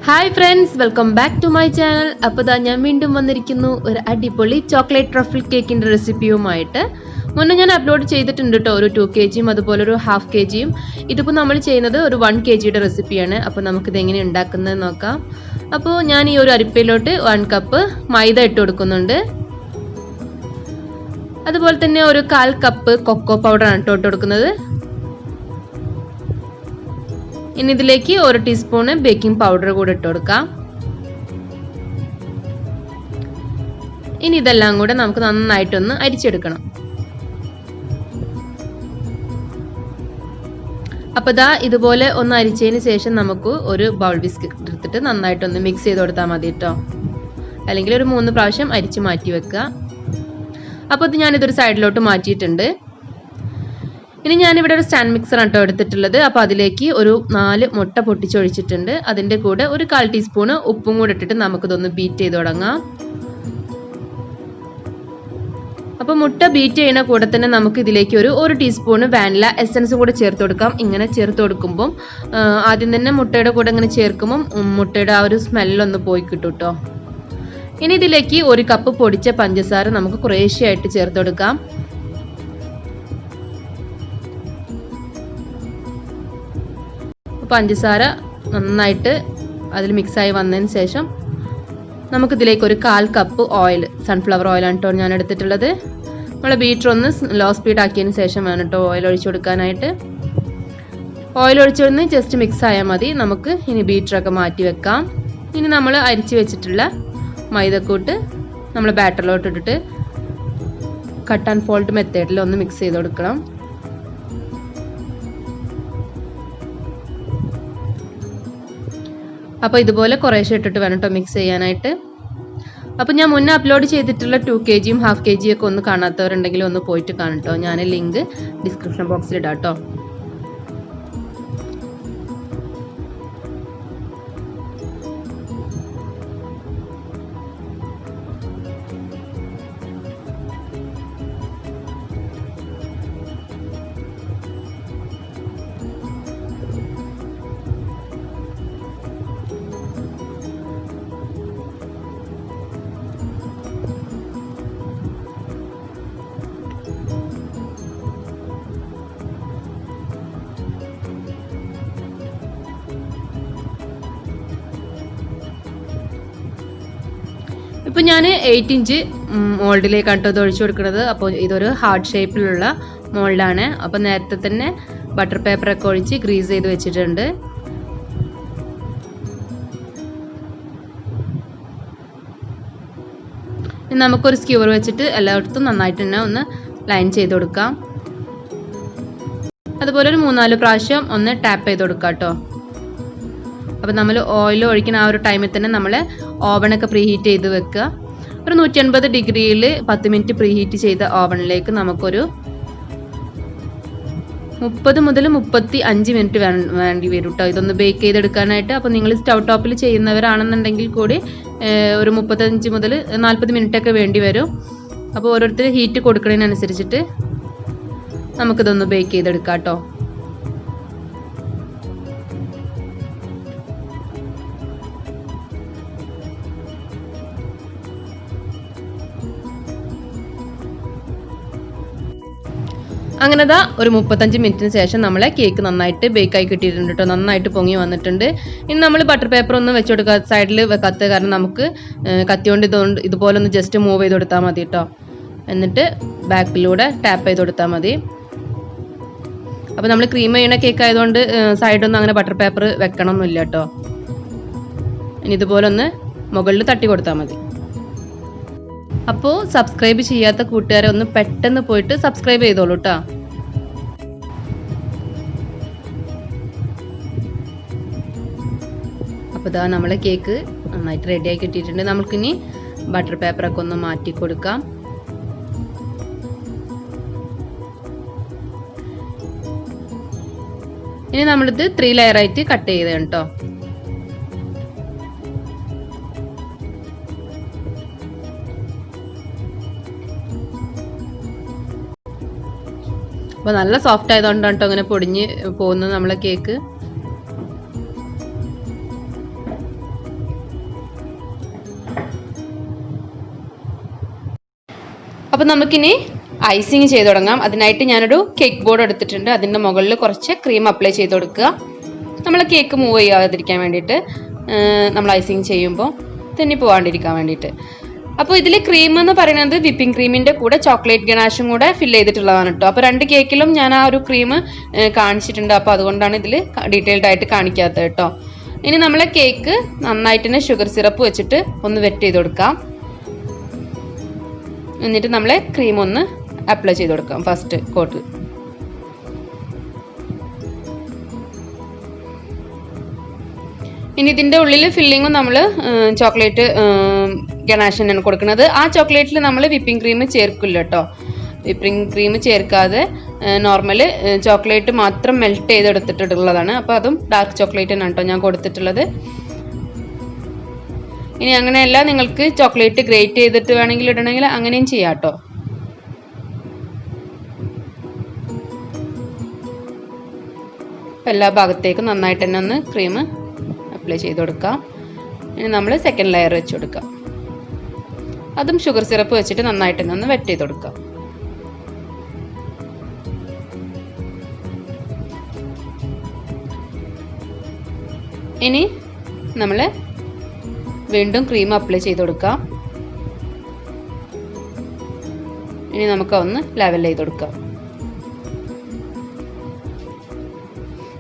Hi friends, welcome back to my channel. അപ്പോൾ ഞാൻ വീണ്ടും വന്നിരിക്കുന്നു ഒരു അടിപൊളി ചോക്ലേറ്റ് ട്രഫിൾ കേക്കിൻ്റെ റെസിപ്പിയുമായിട്ട്. മുന്നേ ഞാൻ അപ്ലോഡ് ചെയ്തിട്ടുണ്ട് കേട്ടോ, ഒരു 2 kg അതുപോലെ ഒരു 1/2 kg. ഇതിപ്പോൾ നമ്മൾ ചെയ്യുന്നത് ഒരു 1 kgയുടെ റെസിപ്പിയാണ്. അപ്പോൾ നമുക്കിത് എങ്ങനെ ഉണ്ടാക്കുന്നത് നോക്കാം. അപ്പോൾ ഞാൻ ഈ ഒരു അരിപ്പയിലോട്ട് 1 കപ്പ് മൈദ ഇട്ട് കൊടുക്കുന്നുണ്ട്. അതുപോലെ തന്നെ ഒരു 1/4 കപ്പ് കൊക്കോ പൗഡറാണ് ഇട്ട് കൊടുക്കുന്നത്. ഇനി ഇതിലേക്ക് 1 ടീസ്പൂൺ ബേക്കിംഗ് പൗഡർ കൂടെ ഇട്ട് കൊടുക്കാം. ഇനി ഇതെല്ലാം കൂടെ നമുക്ക് നന്നായിട്ടൊന്ന് അരിച്ചെടുക്കണം. അപ്പോൾ ഇതുപോലെ ഒന്ന് അരിച്ചതിന് ശേഷം നമുക്ക് ഒരു ബൗൾ വിസ്ക് എടുത്തിട്ട് നന്നായിട്ടൊന്ന് മിക്സ് ചെയ്ത് കൊടുത്താൽ മതി കേട്ടോ. അല്ലെങ്കിൽ ഒരു 3 പ്രാവശ്യം അരിച്ച് മാറ്റി വെക്കുക. അപ്പോൾ ഞാനിതൊരു സൈഡിലോട്ട് മാറ്റിയിട്ടുണ്ട്. ഇനി ഞാനിവിടെ ഒരു സ്റ്റാൻഡ് മിക്സർ ആണ് എടുത്തിട്ടുള്ളത്. അപ്പോൾ അതിലേക്ക് ഒരു 4 മുട്ട പൊട്ടിച്ചൊഴിച്ചിട്ടുണ്ട്. അതിൻ്റെ കൂടെ ഒരു 1/4 ടീസ്പൂൺ ഉപ്പും കൂടെ ഇട്ടിട്ട് നമുക്കിതൊന്ന് ബീറ്റ് ചെയ്ത് തുടങ്ങാം. അപ്പോൾ മുട്ട ബീറ്റ് ചെയ്യുന്ന കൂടെ തന്നെ നമുക്ക് ഇതിലേക്ക് ഒരു ടീസ്പൂൺ വാനില എസൻസും കൂടെ ചേർത്ത് കൊടുക്കാം. ഇങ്ങനെ ചേർത്ത് കൊടുക്കുമ്പം ആദ്യം തന്നെ മുട്ടയുടെ കൂടെ ഇങ്ങനെ ചേർക്കുമ്പം മുട്ടയുടെ ആ ഒരു സ്മെല്ലൊന്ന് പോയി കിട്ടും കേട്ടോ. ഇനി ഇതിലേക്ക് 1 കപ്പ് പൊടിച്ച പഞ്ചസാര നമുക്ക് കുറേശ്ശെയായിട്ട് ചേർത്ത് കൊടുക്കാം. പഞ്ചസാര നന്നായിട്ട് അതിൽ മിക്സായി വന്നതിന് ശേഷം നമുക്കിതിലേക്ക് ഒരു 1/4 കപ്പ് ഓയിൽ, സൺഫ്ലവർ ഓയിലാണ് കേട്ടോ ഞാൻ എടുത്തിട്ടുള്ളത്. നമ്മൾ ബീറ്റർ ഒന്ന് ലോ സ്പീഡ് ആക്കിയതിന് ശേഷം വേണം കേട്ടോ ഓയിൽ ഒഴിച്ചു കൊടുക്കാനായിട്ട്. ഓയിൽ ഒഴിച്ചൊന്ന് ജസ്റ്റ് മിക്സ് ആയാൽ മതി. നമുക്ക് ഇനി ബീറ്ററൊക്കെ മാറ്റി വെക്കാം. ഇനി നമ്മൾ അരിച്ച് വെച്ചിട്ടുള്ള മൈദക്കൂട്ട് നമ്മൾ ബാറ്ററിലോട്ട് ഇട്ടിട്ട് കട്ട് ആൻഡ് ഫോൾഡ് മെത്തേഡിൽ ഒന്ന് മിക്സ് ചെയ്ത് കൊടുക്കണം. അപ്പോൾ ഇതുപോലെ കുറേശ്ശെ ഇട്ടിട്ട് വേണം കേട്ടോ മിക്സ് ചെയ്യാനായിട്ട്. അപ്പോൾ ഞാൻ മുന്നേ അപ്ലോഡ് ചെയ്തിട്ടുള്ള 2 kg 1/2 kg ഒക്കെ ഒന്ന് കാണാത്തവരുണ്ടെങ്കിൽ ഒന്ന് പോയിട്ട് കാണും കേട്ടോ. ഞാൻ ലിങ്ക് ഡിസ്ക്രിപ്ഷൻ ബോക്സിൽ ഇടാം കേട്ടോ. ഇപ്പോൾ ഞാൻ 8 ഇഞ്ച് മോൾഡിലേക്കാണ് കേട്ടോ ഇത് ഒഴിച്ചു കൊടുക്കുന്നത്. അപ്പോൾ ഇതൊരു ഹാർട്ട് ഷേപ്പിലുള്ള മോൾഡാണ്. അപ്പോൾ നേരത്തെ തന്നെ ബട്ടർ പേപ്പറൊക്കെ ഒഴിച്ച് ഗ്രീസ് ചെയ്ത് വെച്ചിട്ടുണ്ട്. നമുക്കൊരു സ്ക്യൂർ വെച്ചിട്ട് എല്ലായിടത്തും നന്നായിട്ട് തന്നെ ഒന്ന് ലൈൻ ചെയ്ത് കൊടുക്കാം. അതുപോലെ ഒരു 3-4 പ്രാവശ്യം ഒന്ന് ടാപ്പ് ചെയ്ത് കൊടുക്കാം കേട്ടോ. അപ്പോൾ നമ്മൾ ഓയിൽ ഒഴിക്കുന്ന ആ ഒരു ടൈമിൽ തന്നെ നമ്മൾ ഓവനൊക്കെ പ്രീഹീറ്റ് ചെയ്ത് വെക്കുക. ഒരു 180 ഡിഗ്രിയിൽ 10 മിനിറ്റ് പ്രീഹീറ്റ് ചെയ്ത ഓവനിലേക്ക് നമുക്കൊരു 30 മുതൽ 35 മിനിറ്റ് വേണ്ടി വരും കേട്ടോ ഇതൊന്ന് ബേക്ക് ചെയ്തെടുക്കാനായിട്ട്. അപ്പോൾ നിങ്ങൾ സ്റ്റൗ ടോപ്പിൽ ചെയ്യുന്നവരാണെന്നുണ്ടെങ്കിൽ കൂടി ഒരു 35 മുതൽ 40 മിനിറ്റ് ഒക്കെ വേണ്ടി വരും. അപ്പോൾ ഓരോരുത്തർ ഹീറ്റ് കൊടുക്കുന്നതിനനുസരിച്ചിട്ട് നമുക്കിതൊന്ന് ബേക്ക് ചെയ്തെടുക്കാം കേട്ടോ. അങ്ങനെ ഒരു 35 മിനിറ്റിന് ശേഷം നമ്മളെ കേക്ക് നന്നായിട്ട് ബേക്കായി കിട്ടിയിട്ടുണ്ട് കേട്ടോ. നന്നായിട്ട് പൊങ്ങി വന്നിട്ടുണ്ട്. ഇനി നമ്മൾ ബട്ടർ പേപ്പർ ഒന്നും വെച്ച് കൊടുക്കുക സൈഡിൽ വെക്കാത്ത കാരണം നമുക്ക് കത്തിയോണ്ട് ഇതുപോലെ ഒന്ന് ജസ്റ്റ് മൂവ് ചെയ്ത് കൊടുത്താൽ മതി കേട്ടോ. എന്നിട്ട് ബാക്കിലൂടെ ടാപ്പ് ചെയ്ത് കൊടുത്താൽ മതി. അപ്പോൾ നമ്മൾ ക്രീം ചെയ്യണ കേക്ക് ആയതുകൊണ്ട് സൈഡൊന്നും അങ്ങനെ ബട്ടർ പേപ്പർ വെക്കണമെന്നില്ല കേട്ടോ. ഇനി ഇതുപോലെ ഒന്ന് മുകളിൽ തട്ടി കൊടുത്താൽ മതി. അപ്പോൾ സബ്സ്ക്രൈബ് ചെയ്യാത്ത കൂട്ടുകാരെ ഒന്ന് പെട്ടെന്ന് പോയിട്ട് സബ്സ്ക്രൈബ് ചെയ്തോളൂ കേട്ടോ. അപ്പോൾ നമ്മളെ കേക്ക് നന്നായിട്ട് റെഡിയായി കിട്ടിയിട്ടുണ്ട്. നമുക്കിനി ബട്ടർ പേപ്പറൊക്കെ ഒന്ന് മാറ്റി കൊടുക്കാം. ഇനി നമ്മളിത് 3 ലെയറായിട്ട് കട്ട് ചെയ്ത് കേട്ടോ. അപ്പോൾ നല്ല സോഫ്റ്റ് ആയതുകൊണ്ടാണ് കേട്ടോ അങ്ങനെ പൊടിഞ്ഞ് പോകുന്നത് നമ്മളെ കേക്ക്. അപ്പോൾ നമുക്കിനി ഐസിങ് ചെയ്ത് തുടങ്ങാം. അതിനായിട്ട് ഞാനൊരു കേക്ക് ബോർഡ് എടുത്തിട്ടുണ്ട്. അതിൻ്റെ മുകളിൽ കുറച്ച് ക്രീം അപ്ലൈ ചെയ്ത് കൊടുക്കുക. നമ്മൾ കേക്ക് മൂവ് ചെയ്യാതിരിക്കാൻ വേണ്ടിയിട്ട്, നമ്മൾ ഐസിങ് ചെയ്യുമ്പോൾ തെന്നി പോകാണ്ടിരിക്കാൻ വേണ്ടിയിട്ട്. അപ്പോൾ ഇതിൽ ക്രീം എന്ന് പറയുന്നത് വിപ്പിംഗ് ക്രീമിൻ്റെ കൂടെ ചോക്ലേറ്റ് ഗനാഷും കൂടെ ഫില്ല് ചെയ്തിട്ടുള്ളതാണ് കേട്ടോ. അപ്പോൾ 2 കേക്കിലും ഞാൻ ആ ഒരു ക്രീം കാണിച്ചിട്ടുണ്ട്. അപ്പോൾ അതുകൊണ്ടാണ് ഇതിൽ ഡീറ്റെയിൽഡ് ആയിട്ട് കാണിക്കാത്തത് കേട്ടോ. ഇനി നമ്മൾ കേക്ക് നന്നായിട്ട് തന്നെ ഷുഗർ സിറപ്പ് വെച്ചിട്ട് ഒന്ന് വെറ്റ് ചെയ്ത് കൊടുക്കാം. എന്നിട്ട് നമ്മൾ ക്രീം ഒന്ന് അപ്ലൈ ചെയ്ത് കൊടുക്കാം ഫസ്റ്റ് കോട്ട്. ഇനി ഇതിൻ്റെ ഉള്ളിൽ ഫില്ലിങ്ങും നമ്മൾ ചോക്ലേറ്റ് ഗനാഷനാണ് കൊടുക്കുന്നത്. ആ ചോക്ലേറ്റിൽ നമ്മൾ വിപ്പിംഗ് ക്രീം ചേർക്കില്ല കേട്ടോ. വിപ്പിംഗ് ക്രീം ചേർക്കാതെ നോർമൽ ചോക്ലേറ്റ് മാത്രം മെൽറ്റ് ചെയ്തെടുത്തിട്ടുള്ളതാണ്. അപ്പോൾ അതും ഡാർക്ക് ചോക്ലേറ്റ് തന്നെയാണ് കേട്ടോ ഞാൻ കൊടുത്തിട്ടുള്ളത്. ഇനി അങ്ങനെയല്ല, നിങ്ങൾക്ക് ചോക്ലേറ്റ് ഗ്രേറ്റ് ചെയ്തിട്ട് വേണമെങ്കിൽ ഇടണമെങ്കിൽ അങ്ങനെയും ചെയ്യാം കേട്ടോ. എല്ലാ ഭാഗത്തേക്കും നന്നായിട്ട് തന്നെ ഒന്ന് ക്രീം അപ്ലൈ ചെയ്ത് കൊടുക്കാം. ഇനി നമ്മൾ സെക്കൻഡ് ലെയർ വെച്ച് കൊടുക്കാം. അതും ഷുഗർ സിറപ്പ് വെച്ചിട്ട് നന്നായിട്ട് തന്നെ ഒന്ന് വെറ്റ് ചെയ്ത് കൊടുക്കാം. ഇനി നമ്മൾ വീണ്ടും ക്രീം അപ്ലൈ ചെയ്ത് കൊടുക്കാം. ഇനി നമുക്ക് ഒന്ന് ലെവൽ ചെയ്ത് കൊടുക്കാം.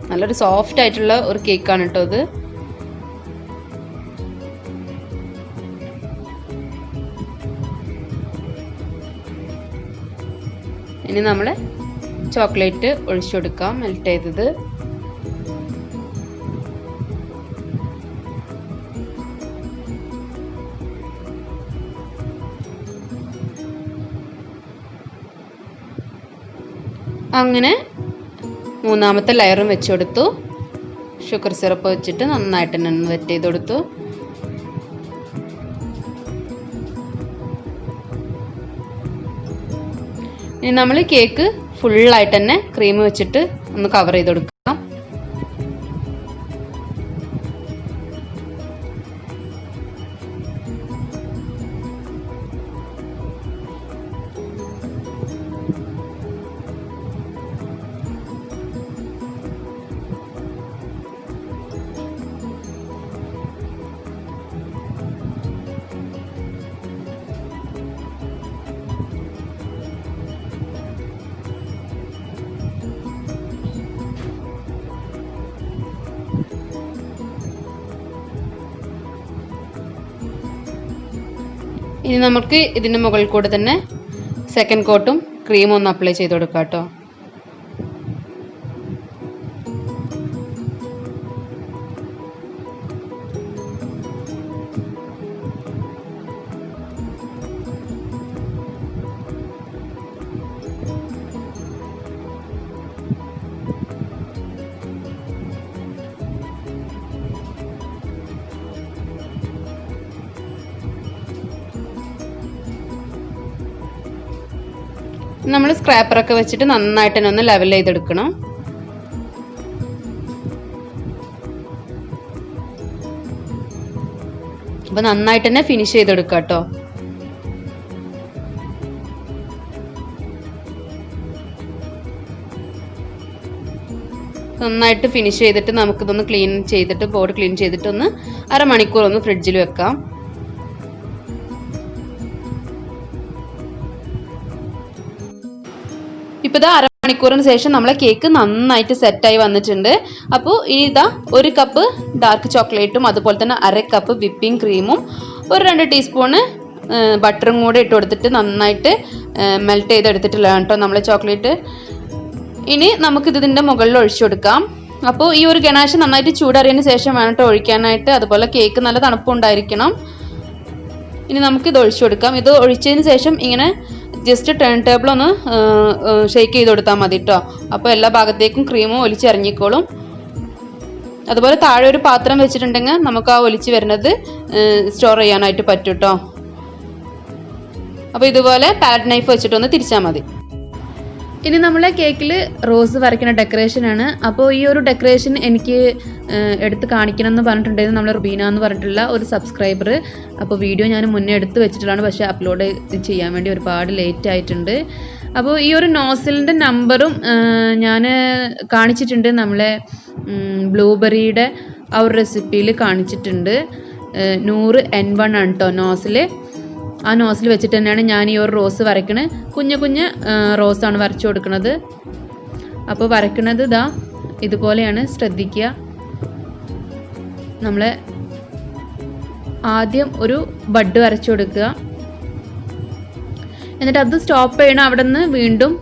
നല്ലൊരു സോഫ്റ്റ് ആയിട്ടുള്ള ഒരു കേക്കാണ് കേട്ടോ ഇത്. ഇനി നമ്മൾ ചോക്ലേറ്റ് ഒഴിച്ചു കൊടുക്കാം, മെൽറ്റ് ചെയ്തത്. അങ്ങനെ മൂന്നാമത്തെ ലെയറും വെച്ച് കൊടുത്തു. ഷുഗർ സിറപ്പ് വെച്ചിട്ട് നന്നായിട്ട് തന്നെ ഒന്ന് വെറ്റ് ചെയ്ത് കൊടുത്തു. ഇനി നമ്മൾ കേക്ക് ഫുള്ളായിട്ട് തന്നെ ക്രീം വെച്ചിട്ട് ഒന്ന് കവർ ചെയ്ത് കൊടുക്കാം. ഇനി നമുക്ക് ഇതിൻ്റെ മുകളിൽ കൂടെ തന്നെ സെക്കൻഡ് കോട്ടും ക്രീമും ഒന്ന് അപ്ലൈ ചെയ്ത് കൊടുക്കാം കേട്ടോ. നമ്മൾ സ്ക്രാപ്പറൊക്കെ വെച്ചിട്ട് നന്നായിട്ട് തന്നെ ഒന്ന് ലെവൽ ചെയ്തെടുക്കണം. അപ്പോൾ നന്നായിട്ട് തന്നെ ഫിനിഷ് ചെയ്തെടുക്കുക കേട്ടോ. നന്നായിട്ട് ഫിനിഷ് ചെയ്തിട്ട് നമുക്കിതൊന്ന് ക്ലീൻ ചെയ്തിട്ട്, ബോർഡ് ക്ലീൻ ചെയ്തിട്ട് ഒന്ന് അരമണിക്കൂർ ഒന്ന് ഫ്രിഡ്ജിൽ വെക്കാം. ഇപ്പോൾ ഇതാ അരമണിക്കൂറിന് ശേഷം നമ്മളെ കേക്ക് നന്നായിട്ട് സെറ്റായി വന്നിട്ടുണ്ട്. അപ്പോൾ ഇനി ഇതാ 1 കപ്പ് ഡാർക്ക് ചോക്ലേറ്റും അതുപോലെ തന്നെ 1/2 കപ്പ് വിപ്പിംഗ് ക്രീമും 2 ടീസ്പൂണ് ബട്ടറും കൂടെ ഇട്ട് കൊടുത്തിട്ട് നന്നായിട്ട് മെൽറ്റ് ചെയ്തെടുത്തിട്ടുള്ളതാണ് കേട്ടോ നമ്മളെ ചോക്ലേറ്റ്. ഇനി നമുക്കിത് ഇതിൻ്റെ മുകളിൽ ഒഴിച്ചു കൊടുക്കാം. അപ്പോൾ ഈ ഒരു ഗനാഷ് നന്നായിട്ട് ചൂടറിയതിന് ശേഷം വേണം കേട്ടോ ഒഴിക്കാനായിട്ട്. അതുപോലെ കേക്ക് നല്ല തണുപ്പുണ്ടായിരിക്കണം. ഇനി നമുക്കിത് ഒഴിച്ചു കൊടുക്കാം. ഇത് ഒഴിച്ചതിന് ശേഷം ഇങ്ങനെ ജസ്റ്റ് ടേൺ ടേബിൾ ഒന്ന് ഷേക്ക് ചെയ്ത് കൊടുത്താൽ മതി കേട്ടോ. അപ്പോൾ എല്ലാ ഭാഗത്തേക്കും ക്രീമും ഒലിച്ചിറങ്ങിക്കോളും. അതുപോലെ താഴെ ഒരു പാത്രം വെച്ചിട്ടുണ്ടെങ്കിൽ നമുക്ക് ആ ഒലിച്ച് വരുന്നത് സ്റ്റോർ ചെയ്യാനായിട്ട് പറ്റും കേട്ടോ. അപ്പോൾ ഇതുപോലെ പാലറ്റ് നൈഫ് വെച്ചിട്ടൊന്ന് തിരിച്ചാൽ മതി. ഇനി നമ്മളെ കേക്കിൽ റോസ് വരയ്ക്കുന്ന ഡെക്കറേഷനാണ്. അപ്പോൾ ഈ ഒരു ഡെക്കറേഷൻ എനിക്ക് എടുത്ത് കാണിക്കണം എന്ന് പറഞ്ഞിട്ടുണ്ടായിരുന്നു നമ്മളെ റുബീന എന്ന് പറഞ്ഞിട്ടുള്ള ഒരു സബ്സ്ക്രൈബർ. അപ്പോൾ വീഡിയോ ഞാൻ മുന്നേ എടുത്ത് വെച്ചിട്ടുള്ളതാണ്, പക്ഷേ അപ്ലോഡ് ചെയ്യാൻ വേണ്ടി ഒരുപാട് ലേറ്റ് ആയിട്ടുണ്ട്. അപ്പോൾ ഈ ഒരു നോസിലിൻ്റെ നമ്പറും ഞാൻ കാണിച്ചിട്ടുണ്ട്, നമ്മളെ ബ്ലൂബെറിയുടെ ആ ഒരു റെസിപ്പിയിൽ കാണിച്ചിട്ടുണ്ട്. 100N1 ആണ് കേട്ടോ നോസിൽ. ആ നോസിൽ വെച്ചിട്ട് തന്നെയാണ് ഞാൻ ഈ ഒരു റോസ് വരയ്ക്കണത്. കുഞ്ഞ് റോസാണ് വരച്ചു കൊടുക്കുന്നത്. അപ്പോൾ വരയ്ക്കണത് ഇതാ ഇതുപോലെയാണ്, ശ്രദ്ധിക്കുക. നമ്മൾ ആദ്യം ഒരു ബഡ് വരച്ചു കൊടുക്കുക, എന്നിട്ട് അത് സ്റ്റോപ്പ് ചെയ്യണം. അവിടെ നിന്ന് വീണ്ടും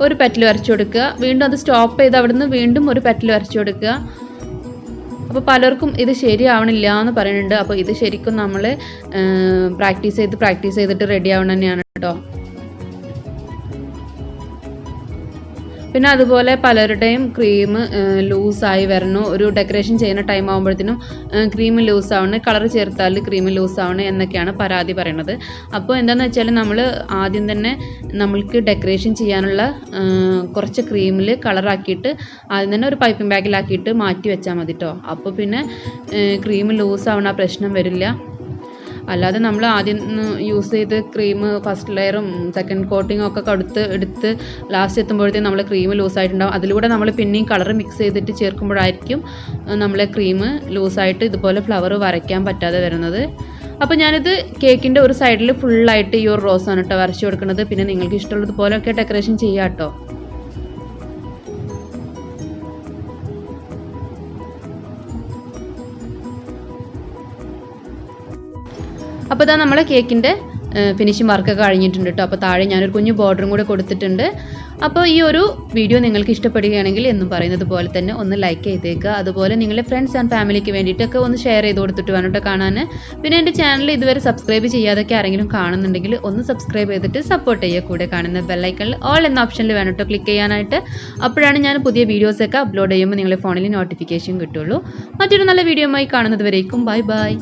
ഒരു പെറ്റൽ വരച്ചു കൊടുക്കുക, വീണ്ടും അത് സ്റ്റോപ്പ് ചെയ്ത് അവിടെ നിന്ന് വീണ്ടും ഒരു പെറ്റൽ വരച്ചു കൊടുക്കുക. അപ്പോൾ പലർക്കും ഇത് ശരിയാവണില്ല എന്ന് പറയുന്നുണ്ട്. അപ്പോൾ ഇത് ശരിക്കും നമ്മൾ പ്രാക്ടീസ് ചെയ്തിട്ട് റെഡി ആവണം തന്നെയാണ് കേട്ടോ. പിന്നെ അതുപോലെ പലരുടെയും ക്രീം ലൂസായി വരണു, ഒരു ഡെക്കറേഷൻ ചെയ്യുന്ന ടൈം ആകുമ്പോഴത്തേനും ക്രീം ലൂസ് ആവണം, കളർ ചേർത്താൽ ക്രീം ലൂസ് ആവണം എന്നൊക്കെയാണ് പരാതി പറയുന്നത്. അപ്പോൾ എന്താണെന്ന് വെച്ചാൽ നമ്മൾ ആദ്യം തന്നെ നമ്മൾക്ക് ഡെക്കറേഷൻ ചെയ്യാനുള്ള കുറച്ച് ക്രീമിൽ കളറാക്കിയിട്ട് ആദ്യം തന്നെ ഒരു പൈപ്പിംഗ് ബാഗിലാക്കിയിട്ട് മാറ്റി വെച്ചാൽ മതി കേട്ടോ. അപ്പോൾ പിന്നെ ക്രീം ലൂസ് ആവണ പ്രശ്നം വരില്ല. അല്ലാതെ നമ്മൾ ആദ്യം യൂസ് ചെയ്ത് ക്രീം ഫസ്റ്റ് ലെയറും സെക്കൻഡ് കോട്ടിങ്ങും ഒക്കെ എടുത്ത് ലാസ്റ്റ് എത്തുമ്പോഴത്തേക്കും നമ്മൾ ക്രീം ലൂസായിട്ടുണ്ടാകും. അതിലൂടെ നമ്മൾ പിന്നെയും കളർ മിക്സ് ചെയ്തിട്ട് ചേർക്കുമ്പോഴായിരിക്കും നമ്മളെ ക്രീം ലൂസായിട്ട് ഇതുപോലെ ഫ്ലവർ വരയ്ക്കാൻ പറ്റാതെ വരുന്നത്. അപ്പോൾ ഞാനിത് കേക്കിൻ്റെ ഒരു സൈഡിൽ ഫുള്ളായിട്ട് ഈ ഒരു റോസാണ് കേട്ടോ വരച്ചു കൊടുക്കുന്നത്. പിന്നെ നിങ്ങൾക്ക് ഇഷ്ടമുള്ളതുപോലെയൊക്കെ ഡെക്കറേഷൻ ചെയ്യാം കേട്ടോ. അപ്പോൾ ഇതാ നമ്മളെ കേക്കിൻ്റെ ഫിനിഷിംഗ് വർക്കൊക്കെ കഴിഞ്ഞിട്ടുണ്ട് കേട്ടോ. അപ്പോൾ താഴെ ഞാനൊരു കുഞ്ഞു ബോർഡറും കൂടെ കൊടുത്തിട്ടുണ്ട്. അപ്പോൾ ഈ ഒരു വീഡിയോ നിങ്ങൾക്ക് ഇഷ്ടപ്പെടുകയാണെങ്കിൽ എന്നും പറയുന്നത് പോലെ തന്നെ ഒന്ന് ലൈക്ക് ചെയ്തേക്കുക. അതുപോലെ നിങ്ങളുടെ ഫ്രണ്ട്സ് ആൻഡ് ഫാമിലിക്ക് വേണ്ടിയിട്ടൊക്കെ ഒന്ന് ഷെയർ ചെയ്ത് കൊടുത്തിട്ട് വേണം കേട്ടോ കാണാൻ. പിന്നെ എൻ്റെ ചാനൽ ഇതുവരെ സബ്സ്ക്രൈബ് ചെയ്യാതൊക്കെ ആരെങ്കിലും കാണുന്നുണ്ടെങ്കിൽ ഒന്ന് സബ്സ്ക്രൈബ് ചെയ്തിട്ട് സപ്പോർട്ട് ചെയ്യുക. കൂടെ കാണുന്ന ബെല്ലൈക്കണിൽ ഓൾ എന്ന ഓപ്ഷനിൽ വേണം കേട്ടോ ക്ലിക്ക് ചെയ്യാനായിട്ട്. അപ്പോഴാണ് ഞാൻ പുതിയ വീഡിയോസൊക്കെ അപ്ലോഡ് ചെയ്യുമ്പോൾ നിങ്ങളുടെ ഫോണിൽ നോട്ടിഫിക്കേഷൻ കിട്ടുള്ളൂ. മറ്റൊരു നല്ല വീഡിയോയുമായി കാണുന്നത് വരേക്കും ബൈ ബൈ.